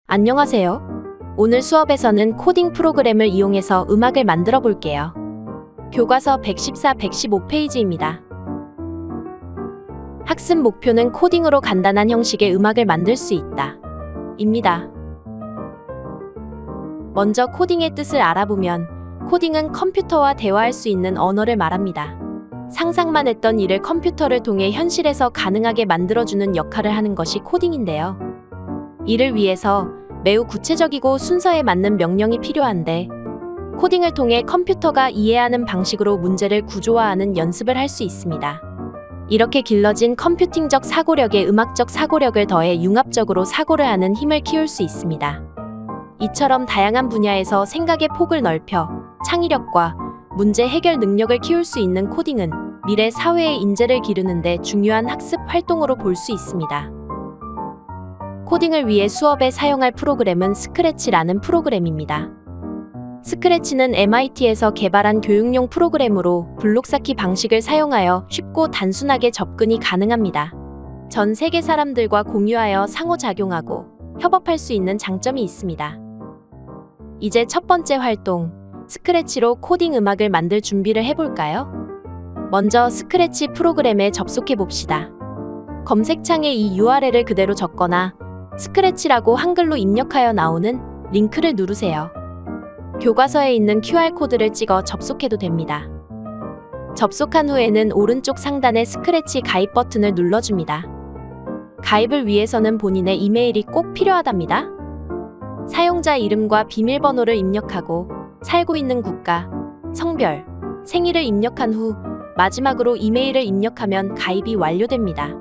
안녕하세요. 오늘 수업에서는 코딩 프로그램을 이용해서 음악을 만들어 볼게요. 교과서 114, 115페이지입니다. 학습 목표는 코딩으로 간단한 형식의 음악을 만들 수 있다. 입니다. 먼저 코딩의 뜻을 알아보면 코딩은 컴퓨터와 대화할 수 있는 언어를 말합니다. 상상만 했던 일을 컴퓨터를 통해 현실에서 가능하게 만들어주는 역할을 하는 것이 코딩인데요. 이를 위해서 매우 구체적이고 순서에 맞는 명령이 필요한데 코딩을 통해 컴퓨터가 이해하는 방식으로 문제를 구조화하는 연습을 할 수 있습니다. 이렇게 길러진 컴퓨팅적 사고력에 음악적 사고력을 더해 융합적으로 사고를 하는 힘을 키울 수 있습니다. 이처럼 다양한 분야에서 생각의 폭을 넓혀 창의력과 문제 해결 능력을 키울 수 있는 코딩은 미래 사회의 인재를 기르는 데 중요한 학습 활동으로 볼 수 있습니다. 코딩을 위해 수업에 사용할 프로그램은 스크래치라는 프로그램입니다. 스크래치는 MIT에서 개발한 교육용 프로그램으로 블록 쌓기 방식을 사용하여 쉽고 단순하게 접근이 가능합니다. 전 세계 사람들과 공유하여 상호작용하고 협업할 수 있는 장점이 있습니다. 이제 첫 번째 활동, 스크래치로 코딩 음악을 만들 준비를 해볼까요? 먼저 스크래치 프로그램에 접속해 봅시다. 검색창에 이 URL을 그대로 적거나 스크래치라고 한글로 입력하여 나오는 링크를 누르세요. 교과서에 있는 QR코드를 찍어 접속해도 됩니다. 접속한 후에는 오른쪽 상단의 스크래치 가입 버튼을 눌러줍니다. 가입을 위해서는 본인의 이메일이 꼭 필요하답니다. 사용자 이름과 비밀번호를 입력하고 살고 있는 국가, 성별, 생일을 입력한 후 마지막으로 이메일을 입력하면 가입이 완료됩니다.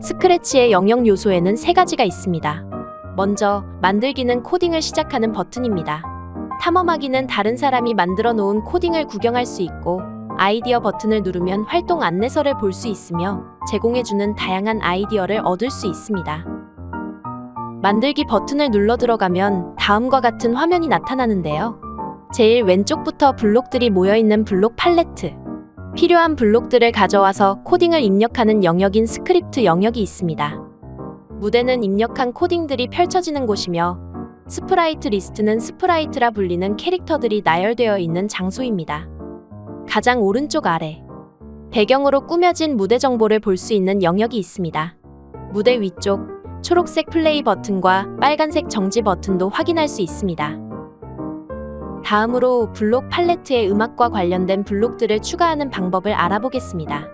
스크래치의 영역 요소에는 세 가지가 있습니다. 먼저, 만들기는 코딩을 시작하는 버튼입니다. 탐험하기는 다른 사람이 만들어 놓은 코딩을 구경할 수 있고, 아이디어 버튼을 누르면 활동 안내서를 볼 수 있으며 제공해주는 다양한 아이디어를 얻을 수 있습니다. 만들기 버튼을 눌러 들어가면 다음과 같은 화면이 나타나는데요. 제일 왼쪽부터 블록들이 모여있는 블록 팔레트. 필요한 블록들을 가져와서 코딩을 입력하는 영역인 스크립트 영역이 있습니다. 무대는 입력한 코딩들이 펼쳐지는 곳이며 스프라이트 리스트는 스프라이트라 불리는 캐릭터들이 나열되어 있는 장소입니다. 가장 오른쪽 아래, 배경으로 꾸며진 무대 정보를 볼 수 있는 영역이 있습니다. 무대 위쪽, 초록색 플레이 버튼과 빨간색 정지 버튼도 확인할 수 있습니다. 다음으로 블록 팔레트에 음악과 관련된 블록들을 추가하는 방법을 알아보겠습니다.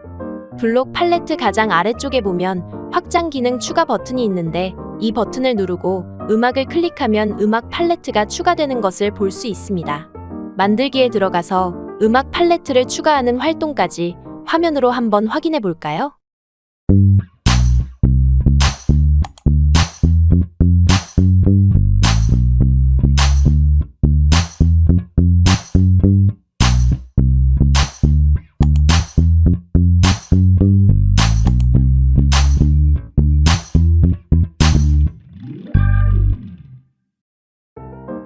블록 팔레트 가장 아래쪽에 보면 확장 기능 추가 버튼이 있는데 이 버튼을 누르고 음악을 클릭하면 음악 팔레트가 추가되는 것을 볼 수 있습니다. 만들기에 들어가서 음악 팔레트를 추가하는 활동까지 화면으로 한번 확인해 볼까요?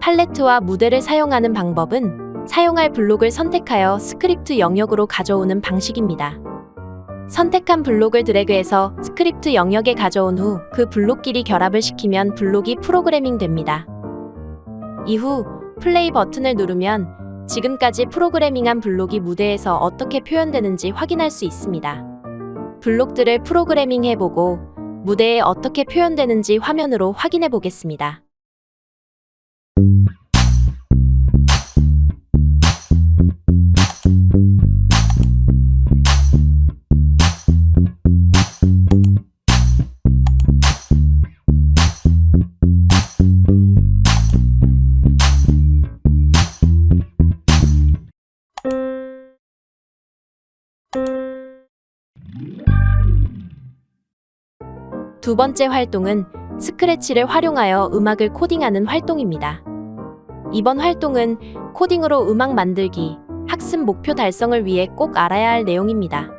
팔레트와 무대를 사용하는 방법은 사용할 블록을 선택하여 스크립트 영역으로 가져오는 방식입니다. 선택한 블록을 드래그해서 스크립트 영역에 가져온 후 그 블록끼리 결합을 시키면 블록이 프로그래밍 됩니다. 이후 플레이 버튼을 누르면 지금까지 프로그래밍한 블록이 무대에서 어떻게 표현되는지 확인할 수 있습니다. 블록들을 프로그래밍 해보고 무대에 어떻게 표현되는지 화면으로 확인해 보겠습니다. 두 번째 활동은 스크래치를 활용하여 음악을 코딩하는 활동입니다. 이번 활동은 코딩으로 음악 만들기, 학습 목표 달성을 위해 꼭 알아야 할 내용입니다.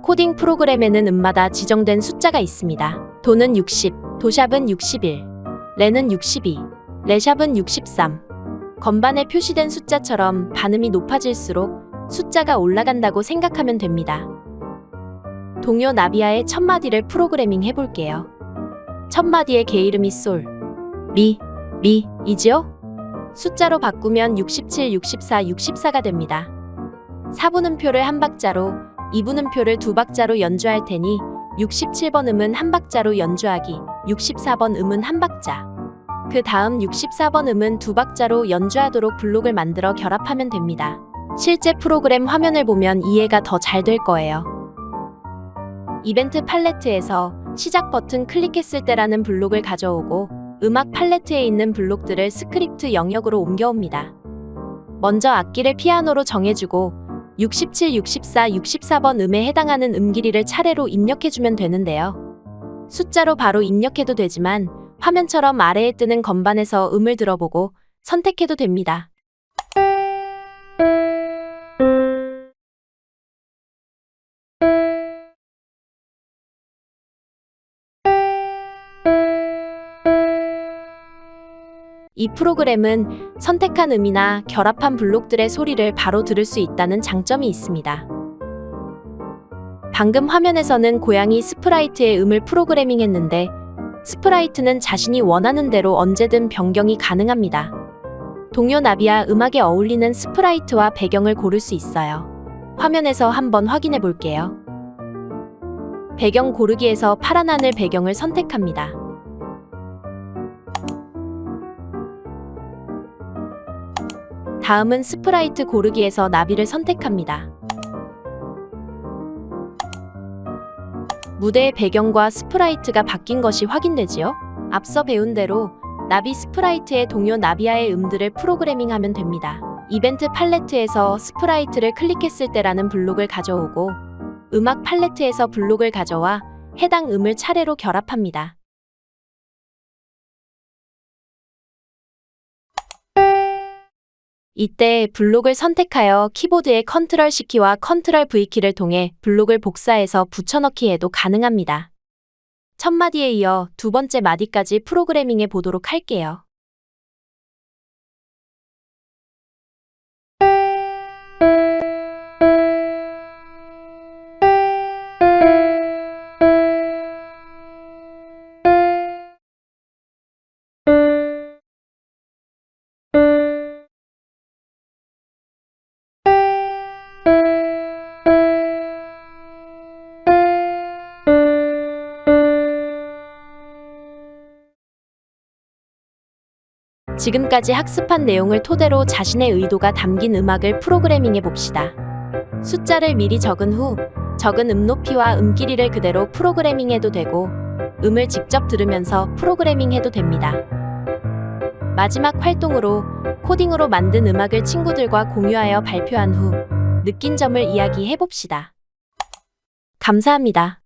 코딩 프로그램에는 음마다 지정된 숫자가 있습니다. 도는 60, 도샵은 61, 레는 62, 레샵은 63. 건반에 표시된 숫자처럼 반음이 높아질수록 숫자가 올라간다고 생각하면 됩니다. 동요 나비아의 첫 마디를 프로그래밍 해볼게요. 첫 마디의 개 이름이 솔, 이지요? 숫자로 바꾸면 67, 64, 64가 됩니다. 4분음표를 한 박자로, 2분음표를 두 박자로 연주할 테니 67번 음은 한 박자로 연주하기, 64번 음은 한 박자. 그 다음 64번 음은 두 박자로 연주하도록 블록을 만들어 결합하면 됩니다. 실제 프로그램 화면을 보면 이해가 더 잘 될 거예요. 이벤트 팔레트에서 시작 버튼 클릭했을 때라는 블록을 가져오고 음악 팔레트에 있는 블록들을 스크립트 영역으로 옮겨옵니다. 먼저 악기를 피아노로 정해주고 67, 64, 64번 음에 해당하는 음 길이를 차례로 입력해주면 되는데요. 숫자로 바로 입력해도 되지만 화면처럼 아래에 뜨는 건반에서 음을 들어보고 선택해도 됩니다. 이 프로그램은 선택한 음이나 결합한 블록들의 소리를 바로 들을 수 있다는 장점이 있습니다. 방금 화면에서는 고양이 스프라이트의 음을 프로그래밍 했는데 스프라이트는 자신이 원하는 대로 언제든 변경이 가능합니다. 동요 나비와 음악에 어울리는 스프라이트와 배경을 고를 수 있어요. 화면에서 한번 확인해 볼게요. 배경 고르기에서 파란 하늘 배경을 선택합니다. 다음은 스프라이트 고르기에서 나비를 선택합니다. 무대의 배경과 스프라이트가 바뀐 것이 확인되지요? 앞서 배운 대로 나비 스프라이트의 동요 나비아의 음들을 프로그래밍하면 됩니다. 이벤트 팔레트에서 스프라이트를 클릭했을 때라는 블록을 가져오고 음악 팔레트에서 블록을 가져와 해당 음을 차례로 결합합니다. 이때 블록을 선택하여 키보드의 컨트롤 C키와 컨트롤 V키를 통해 블록을 복사해서 붙여넣기 해도 가능합니다. 첫 마디에 이어 두 번째 마디까지 프로그래밍해 보도록 할게요. 지금까지 학습한 내용을 토대로 자신의 의도가 담긴 음악을 프로그래밍해 봅시다. 숫자를 미리 적은 후 적은 음 높이와 음 길이를 그대로 프로그래밍해도 되고 음을 직접 들으면서 프로그래밍해도 됩니다. 마지막 활동으로 코딩으로 만든 음악을 친구들과 공유하여 발표한 후 느낀 점을 이야기해 봅시다. 감사합니다.